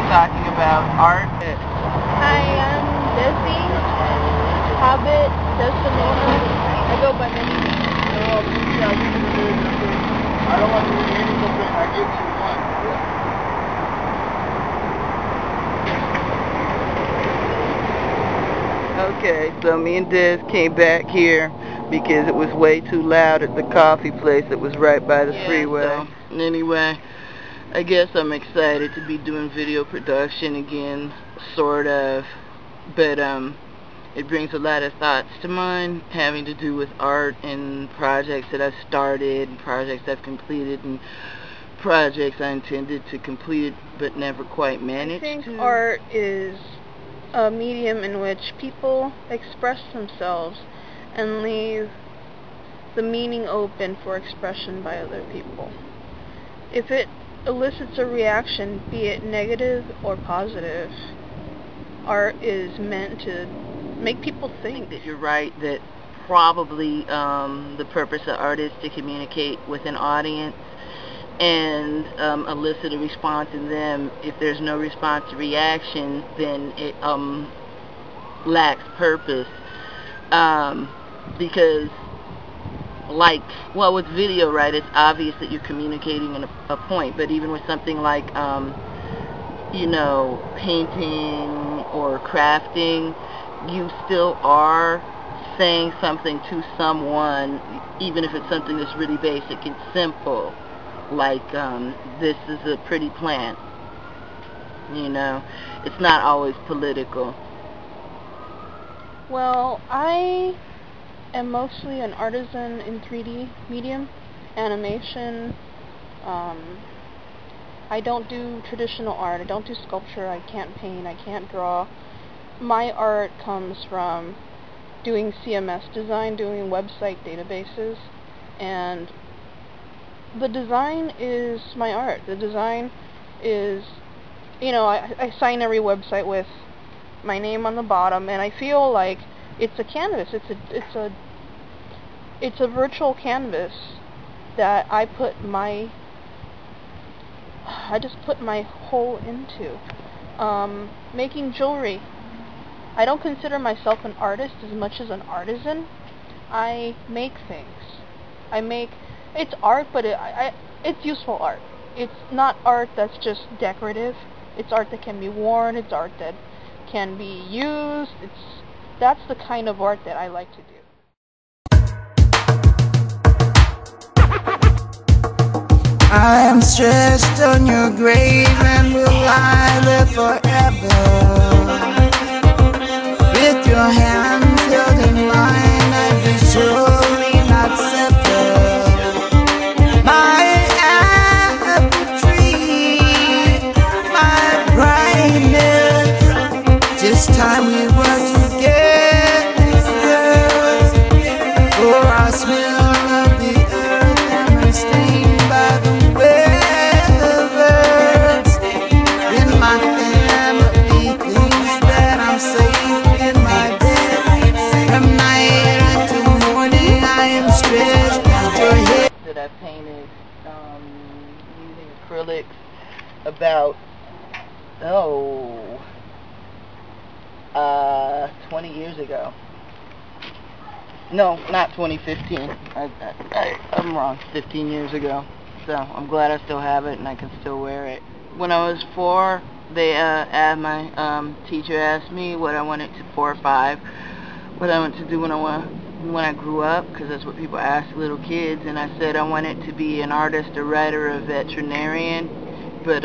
talking about art. Hi, I'm Desi, Hobbit, Desdemona. I go by many names. I don't want to read any book, I give you one. Okay, so me and Des came back here because it was way too loud at the coffee place that was right by the freeway. So, anyway, I guess I'm excited to be doing video production again, sort of, but it brings a lot of thoughts to mind having to do with art and projects that I've started, and projects I've completed, and projects I intended to complete but never quite managed to. I think art is a medium in which people express themselves and leave the meaning open for expression by other people. If it elicits a reaction, be it negative or positive, art is meant to make people think. That you're right, that probably the purpose of art is to communicate with an audience and elicit a response in them. If there's no response or reaction, then it lacks purpose. Because, like, well, with video, right, it's obvious that you're communicating a point, but even with something like, you know, painting or crafting, you still are saying something to someone, even if it's something that's really basic and simple, like, this is a pretty plant, you know. It's not always political. Well, I am mostly an artisan in 3D medium, animation. I don't do traditional art. I don't do sculpture. I can't paint. I can't draw. My art comes from doing CMS design, doing website databases, and the design is my art. The design is, you know, I sign every website with my name on the bottom, and I feel like it's a canvas. It's a virtual canvas that I just put my whole into. Making jewelry. I don't consider myself an artist as much as an artisan. I make things. It's art, but it's useful art. It's not art that's just decorative. It's art that can be worn. It's art that can be used. That's the kind of art that I like to do. I am stretched on your grave and will lie there forever. With your hands held in mine, I'd be surely not severed. My apple tree, my brightness, just time we were together. For I smell of the earth and I'm stained by the weather. In my family thinks that I'm safe in my bed. From night until morning I am stretched out your head. That I painted using acrylics about 20 years ago. No, not 2015. I'm wrong. 15 years ago. So I'm glad I still have it and I can still wear it. When I was 4, my teacher asked me what I wanted to 4 or 5, what I wanted to do when I grew up, because that's what people ask little kids, and I said I wanted to be an artist, a writer, a veterinarian. But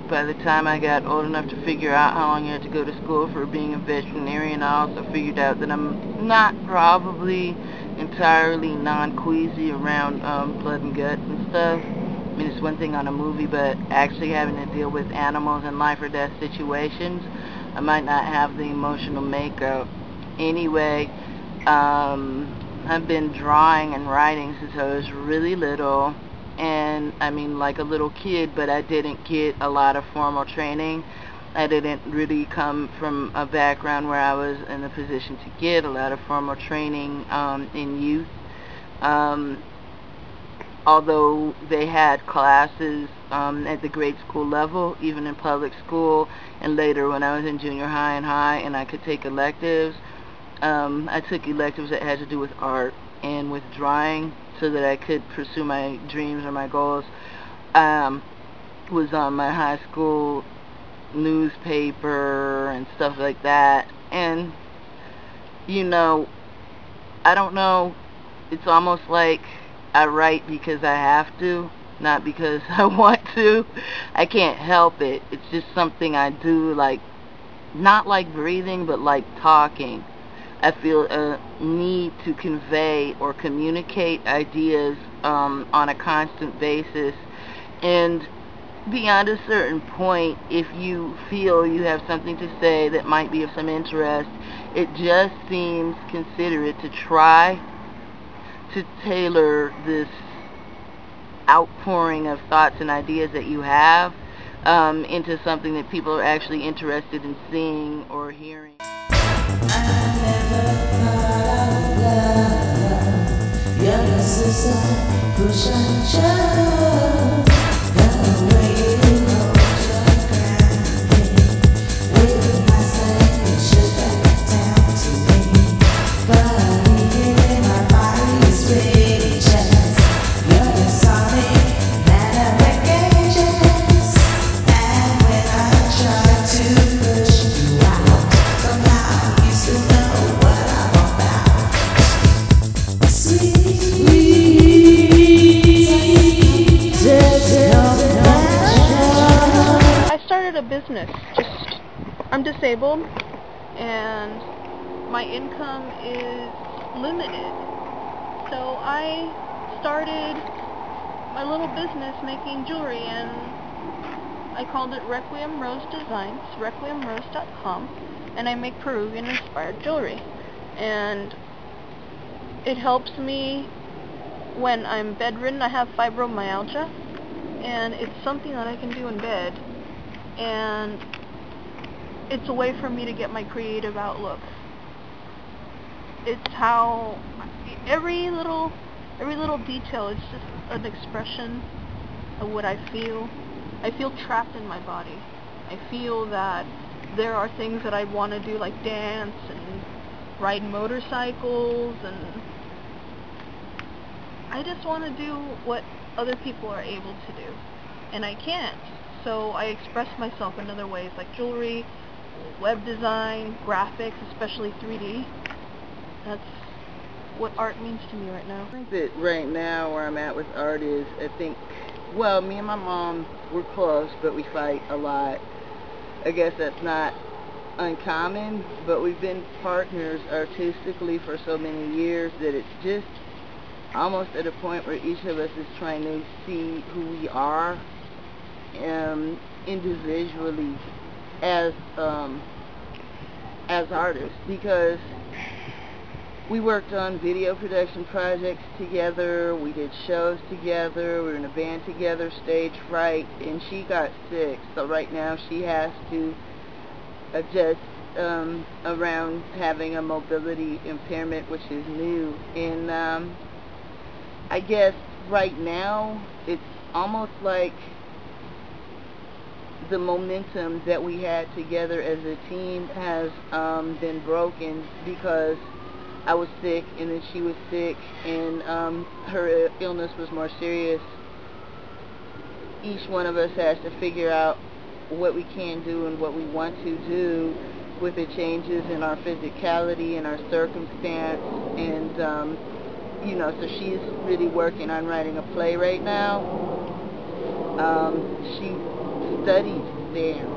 by the time I got old enough to figure out how long you had to go to school for being a veterinarian, I also figured out that I'm not probably entirely non-queasy around blood and guts and stuff. I mean, it's one thing on a movie, but actually having to deal with animals in life or death situations, I might not have the emotional makeup. Anyway, I've been drawing and writing since I was really little. And I mean, like a little kid, but I didn't get a lot of formal training. I didn't really come from a background where I was in a position to get a lot of formal training in youth. although they had classes at the grade school level, even in public school, and later when I was in junior high and high and I could take electives, I took electives that had to do with art and with drawing so that I could pursue my dreams or my goals. Was on my high school newspaper and stuff like that, and you know, I don't know, it's almost like I write because I have to, not because I want to. I can't help it. It's just something I do, like, not like breathing, but like talking. I feel a need to convey or communicate ideas on a constant basis, and beyond a certain point, if you feel you have something to say that might be of some interest, it just seems considerate to try to tailor this outpouring of thoughts and ideas that you have into something that people are actually interested in seeing or hearing. Business. I'm disabled and my income is limited, so I started my little business making jewelry, and I called it Requiem Rose Designs, requiemrose.com, and I make Peruvian inspired jewelry, and it helps me when I'm bedridden. I have fibromyalgia, and it's something that I can do in bed, and it's a way for me to get my creative outlook. It's how every little detail, it's just an expression of what I feel. I feel trapped in my body. I feel that there are things that I want to do, like dance and ride motorcycles, and I just want to do what other people are able to do, and I can't. So I express myself in other ways, like jewelry, web design, graphics, especially 3D. That's what art means to me right now. I think that right now where I'm at with art is, I think, well, me and my mom, we're close, but we fight a lot. I guess that's not uncommon, but we've been partners artistically for so many years that it's just almost at a point where each of us is trying to see who we are individually as artists, because we worked on video production projects together, we did shows together, we were in a band together, Stage Fright, and she got sick, so right now she has to adjust around having a mobility impairment, which is new, and I guess right now it's almost like the momentum that we had together as a team has been broken, because I was sick and then she was sick, and her illness was more serious. Each one of us has to figure out what we can do and what we want to do with the changes in our physicality and our circumstance, and you know, so she's really working on writing a play right now. She studied dance,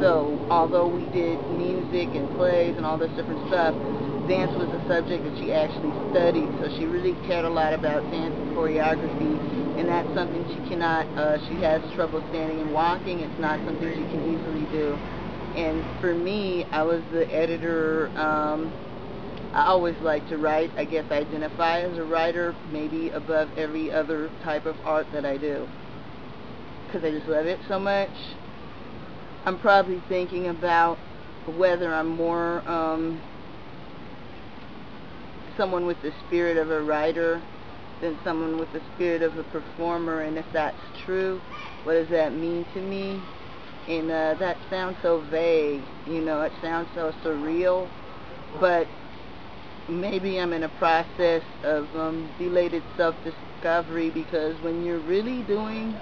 so although we did music and plays and all this different stuff, dance was a subject that she actually studied, so she really cared a lot about dance and choreography, and that's something she cannot, she has trouble standing and walking. It's not something she can easily do. And for me, I was the editor. I always like to write. I guess I identify as a writer, maybe above every other type of art that I do, because I just love it so much. I'm probably thinking about whether I'm more someone with the spirit of a writer than someone with the spirit of a performer. And if that's true, what does that mean to me? And that sounds so vague, you know, it sounds so surreal, but maybe I'm in a process of belated self-discovery, because when you're really doing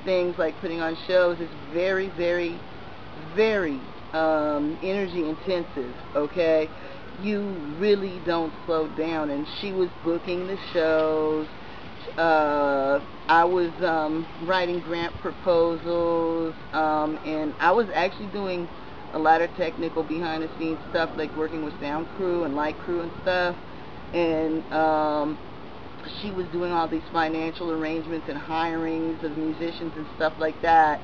things like putting on shows, it's very, very, very energy intensive, okay? You really don't slow down. And she was booking the shows. I was writing grant proposals, and I was actually doing a lot of technical behind the scenes stuff, like working with sound crew and light crew and stuff. And she was doing all these financial arrangements and hirings of musicians and stuff like that,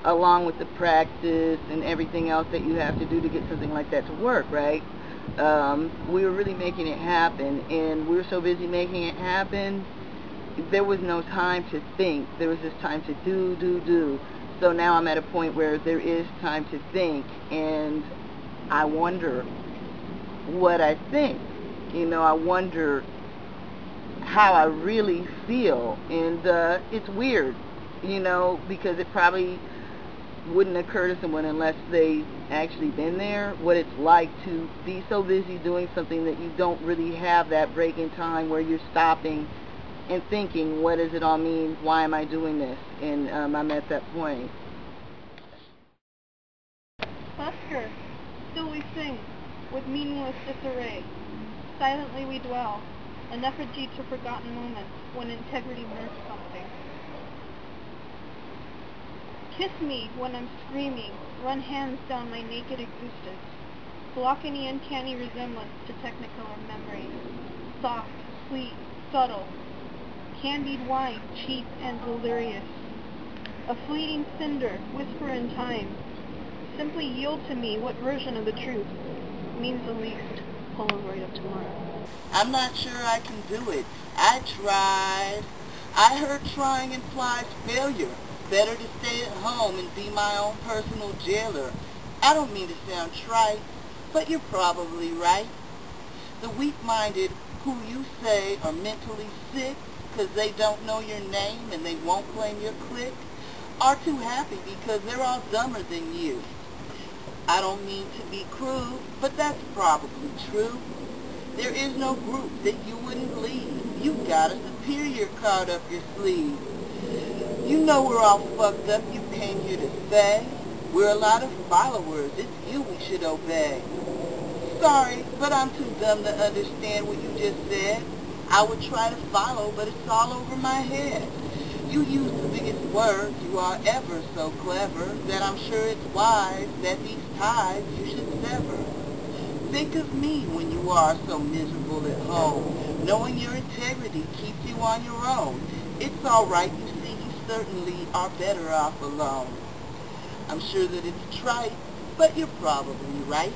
along with the practice and everything else that you have to do to get something like that to work, right? We were really making it happen, and we were so busy making it happen, there was no time to think. There was just time to do. So now I'm at a point where there is time to think, and I wonder what I think. You know, I wonder how I really feel, and it's weird, you know, because it probably wouldn't occur to someone unless they actually been there, what it's like to be so busy doing something that you don't really have that break in time where you're stopping and thinking, what does it all mean? Why am I doing this? And I'm at that point. Busker, still we sing, with meaningless disarray. Silently we dwell, an effigy to forgotten moments when integrity merged something. Kiss me when I'm screaming, run hands down my naked existence. Block any uncanny resemblance to technicolor memories. Soft, sweet, subtle. Candied wine, cheap and delirious. A fleeting cinder, whisper in time. Simply yield to me what version of the truth means the least. Polaroid of tomorrow. I'm not sure I can do it. I tried. I heard trying implies failure. Better to stay at home and be my own personal jailer. I don't mean to sound trite, but you're probably right. The weak-minded, who you say are mentally sick because they don't know your name and they won't claim your clique, are too happy because they're all dumber than you. I don't mean to be crude, but that's probably true. There is no group that you wouldn't lead. You got a superior card up your sleeve. You know we're all fucked up, you came here to say. We're a lot of followers, it's you we should obey. Sorry, but I'm too dumb to understand what you just said. I would try to follow, but it's all over my head. You use the biggest words, you are ever so clever, that I'm sure it's wise that these ties you should sever. Think of me when you are so miserable at home, knowing your integrity keeps you on your own. It's all right, you see, you certainly are better off alone. I'm sure that it's trite, but you're probably right.